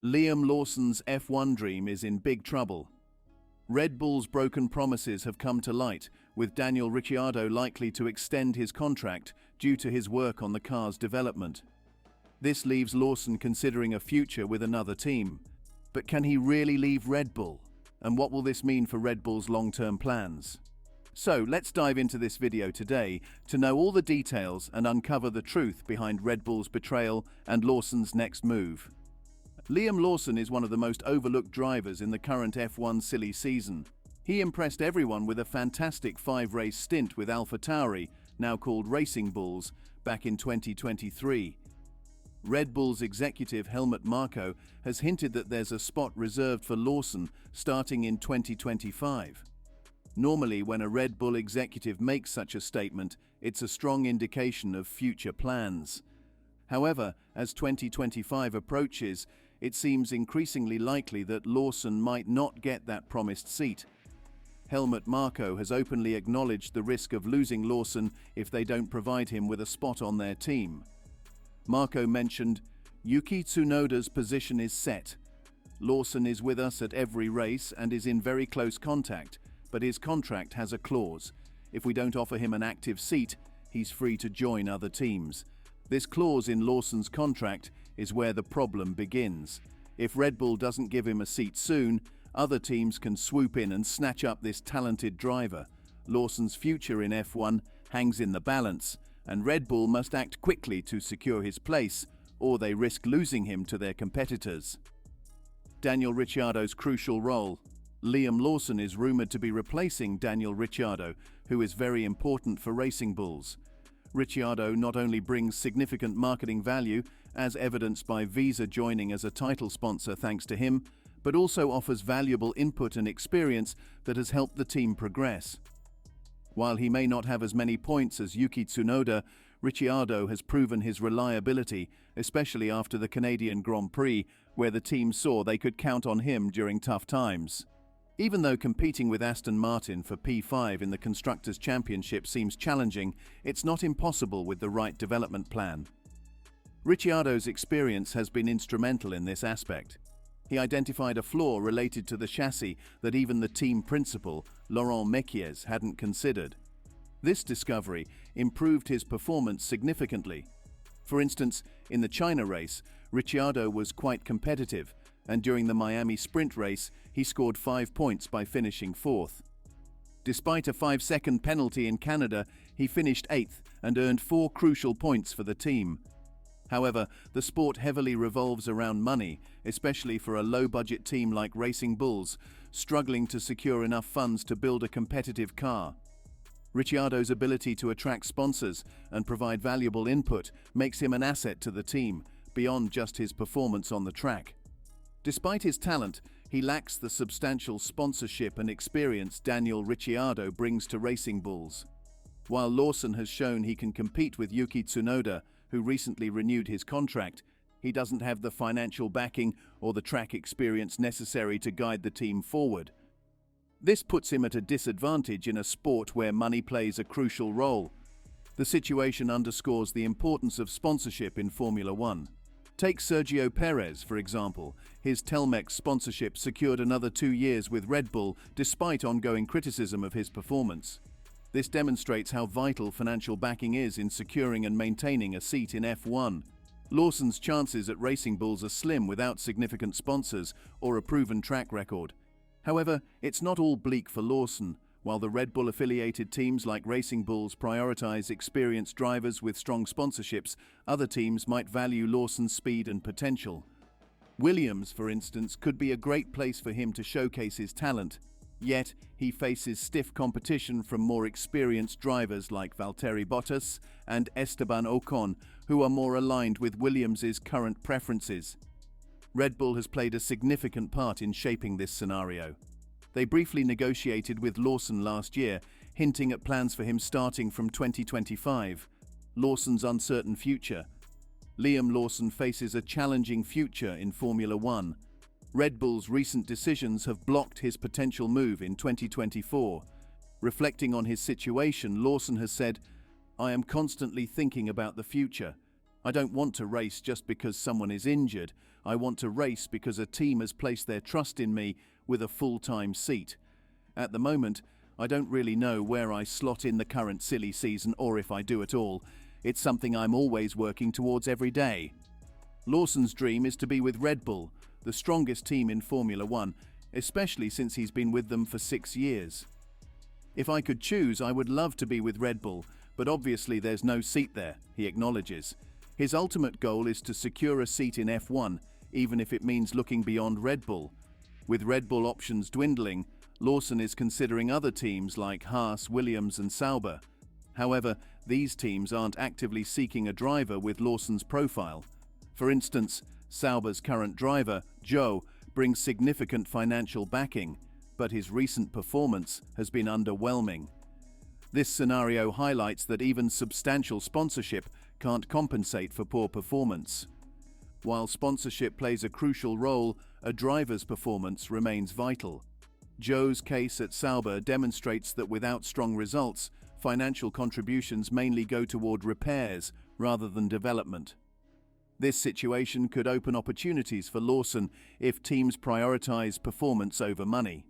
Liam Lawson's F1 dream is in big trouble. Red Bull's broken promises have come to light, with Daniel Ricciardo likely to extend his contract due to his work on the car's development. This leaves Lawson considering a future with another team. But can he really leave Red Bull? And what will this mean for Red Bull's long-term plans? So let's dive into this video today to know all the details and uncover the truth behind Red Bull's betrayal and Lawson's next move. Liam Lawson is one of the most overlooked drivers in the current F1 silly season. He impressed everyone with a fantastic 5-race stint with AlphaTauri, now called Racing Bulls, back in 2023. Red Bull's executive Helmut Marko has hinted that there's a spot reserved for Lawson starting in 2025. Normally, when a Red Bull executive makes such a statement, it's a strong indication of future plans. However, as 2025 approaches, it seems increasingly likely that Lawson might not get that promised seat. Helmut Marko has openly acknowledged the risk of losing Lawson if they don't provide him with a spot on their team. Marko mentioned, "Yuki Tsunoda's position is set. Lawson is with us at every race and is in very close contact, but his contract has a clause. If we don't offer him an active seat, he's free to join other teams." This clause in Lawson's contract is where the problem begins. If Red Bull doesn't give him a seat soon, other teams can swoop in and snatch up this talented driver. Lawson's future in F1 hangs in the balance, and Red Bull must act quickly to secure his place, or they risk losing him to their competitors. Daniel Ricciardo's crucial role. Liam Lawson is rumored to be replacing Daniel Ricciardo, who is very important for Racing Bulls. Ricciardo not only brings significant marketing value, as evidenced by Visa joining as a title sponsor thanks to him, but also offers valuable input and experience that has helped the team progress. While he may not have as many points as Yuki Tsunoda, Ricciardo has proven his reliability, especially after the Canadian Grand Prix, where the team saw they could count on him during tough times. Even though competing with Aston Martin for P5 in the Constructors' Championship seems challenging, it's not impossible with the right development plan. Ricciardo's experience has been instrumental in this aspect. He identified a flaw related to the chassis that even the team principal, Laurent Mekies, hadn't considered. This discovery improved his performance significantly. For instance, in the China race, Ricciardo was quite competitive, and during the Miami sprint race, he scored 5 points by finishing 4th. Despite a 5-second penalty in Canada, he finished 8th and earned 4 crucial points for the team. However, the sport heavily revolves around money, especially for a low-budget team like Racing Bulls, struggling to secure enough funds to build a competitive car. Ricciardo's ability to attract sponsors and provide valuable input makes him an asset to the team, beyond just his performance on the track. Despite his talent, he lacks the substantial sponsorship and experience Daniel Ricciardo brings to Racing Bulls. While Lawson has shown he can compete with Yuki Tsunoda, who recently renewed his contract, he doesn't have the financial backing or the track experience necessary to guide the team forward. This puts him at a disadvantage in a sport where money plays a crucial role. The situation underscores the importance of sponsorship in Formula One. Take Sergio Perez, for example. His Telmex sponsorship secured another 2 years with Red Bull despite ongoing criticism of his performance. This demonstrates how vital financial backing is in securing and maintaining a seat in F1. Lawson's chances at Racing Bulls are slim without significant sponsors or a proven track record. However, it's not all bleak for Lawson. While the Red Bull-affiliated teams like Racing Bulls prioritize experienced drivers with strong sponsorships, other teams might value Lawson's speed and potential. Williams, for instance, could be a great place for him to showcase his talent. Yet, he faces stiff competition from more experienced drivers like Valtteri Bottas and Esteban Ocon, who are more aligned with Williams's current preferences. Red Bull has played a significant part in shaping this scenario. They briefly negotiated with Lawson last year, hinting at plans for him starting from 2025. Lawson's uncertain future. Liam Lawson faces a challenging future in Formula One. Red Bull's recent decisions have blocked his potential move in 2024. Reflecting on his situation, Lawson has said, "I am constantly thinking about the future. I don't want to race just because someone is injured. I want to race because a team has placed their trust in me with a full-time seat. At the moment, I don't really know where I slot in the current silly season or if I do at all. It's something I'm always working towards every day. Lawson's dream is to be with Red Bull, the strongest team in Formula One, especially since he's been with them for 6 years. If I could choose, I would love to be with Red Bull, but obviously there's no seat there, he acknowledges. His ultimate goal is to secure a seat in F1, even if it means looking beyond Red Bull. With Red Bull options dwindling, Lawson is considering other teams like Haas, Williams and Sauber. However, these teams aren't actively seeking a driver with Lawson's profile. For instance, Sauber's current driver, Joe, brings significant financial backing, but his recent performance has been underwhelming. This scenario highlights that even substantial sponsorship can't compensate for poor performance. While sponsorship plays a crucial role, a driver's performance remains vital. Joe's case at Sauber demonstrates that without strong results, financial contributions mainly go toward repairs rather than development. This situation could open opportunities for Lawson if teams prioritize performance over money.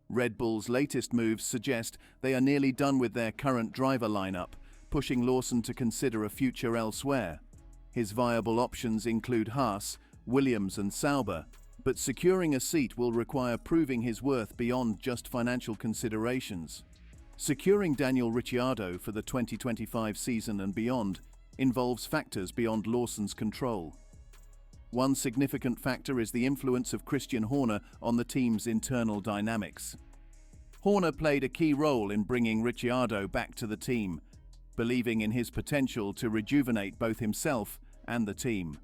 Red Bull's latest moves suggest they are nearly done with their current driver lineup, pushing Lawson to consider a future elsewhere. His viable options include Haas, Williams and Sauber, but securing a seat will require proving his worth beyond just financial considerations. Securing Daniel Ricciardo for the 2025 season and beyond involves factors beyond Lawson's control. One significant factor is the influence of Christian Horner on the team's internal dynamics. Horner played a key role in bringing Ricciardo back to the team, believing in his potential to rejuvenate both himself and the team.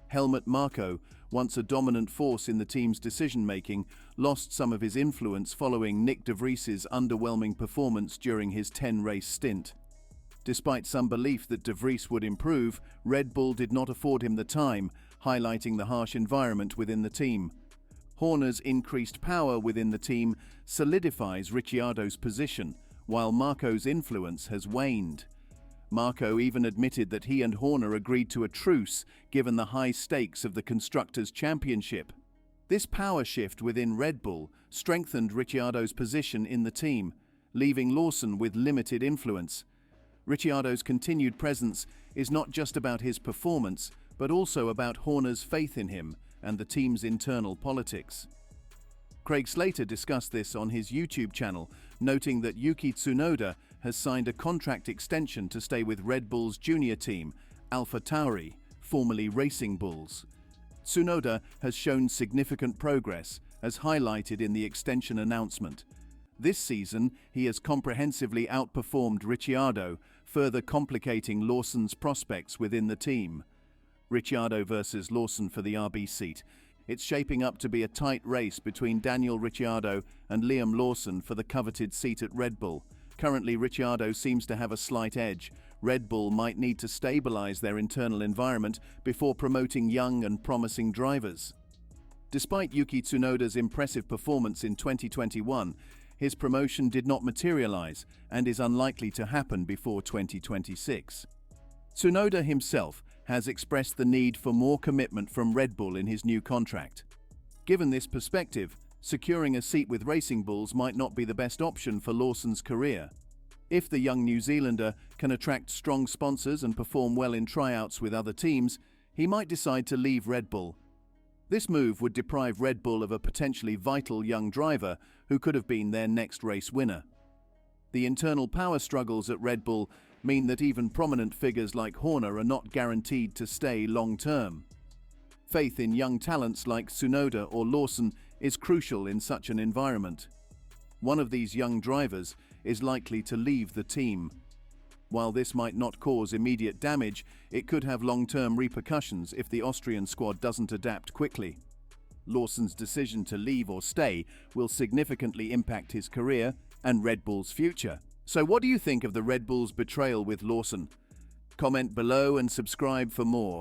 Helmut Marko, once a dominant force in the team's decision-making, lost some of his influence following Nick de Vries's underwhelming performance during his 10-race stint. Despite some belief that de Vries would improve, Red Bull did not afford him the time, highlighting the harsh environment within the team. Horner's increased power within the team solidifies Ricciardo's position, while Marko's influence has waned. Marko even admitted that he and Horner agreed to a truce given the high stakes of the Constructors' Championship. This power shift within Red Bull strengthened Ricciardo's position in the team, leaving Lawson with limited influence. Ricciardo's continued presence is not just about his performance, but also about Horner's faith in him and the team's internal politics. Craig Slater discussed this on his YouTube channel, noting that Yuki Tsunoda has signed a contract extension to stay with Red Bull's junior team, AlphaTauri, formerly Racing Bulls. Tsunoda has shown significant progress, as highlighted in the extension announcement. This season, he has comprehensively outperformed Ricciardo, further complicating Lawson's prospects within the team. Ricciardo versus Lawson for the RB seat. It's shaping up to be a tight race between Daniel Ricciardo and Liam Lawson for the coveted seat at Red Bull. Currently, Ricciardo seems to have a slight edge. Red Bull might need to stabilize their internal environment before promoting young and promising drivers. Despite Yuki Tsunoda's impressive performance in 2021, his promotion did not materialize and is unlikely to happen before 2026. Tsunoda himself has expressed the need for more commitment from Red Bull in his new contract. Given this perspective, securing a seat with Racing Bulls might not be the best option for Lawson's career. If the young New Zealander can attract strong sponsors and perform well in tryouts with other teams, he might decide to leave Red Bull. This move would deprive Red Bull of a potentially vital young driver who could have been their next race winner. The internal power struggles at Red Bull mean that even prominent figures like Horner are not guaranteed to stay long-term. Faith in young talents like Tsunoda or Lawson is crucial in such an environment. One of these young drivers is likely to leave the team. While this might not cause immediate damage, it could have long-term repercussions if the Austrian squad doesn't adapt quickly. Lawson's decision to leave or stay will significantly impact his career and Red Bull's future. So what do you think of the Red Bull's betrayal with Lawson? Comment below and subscribe for more.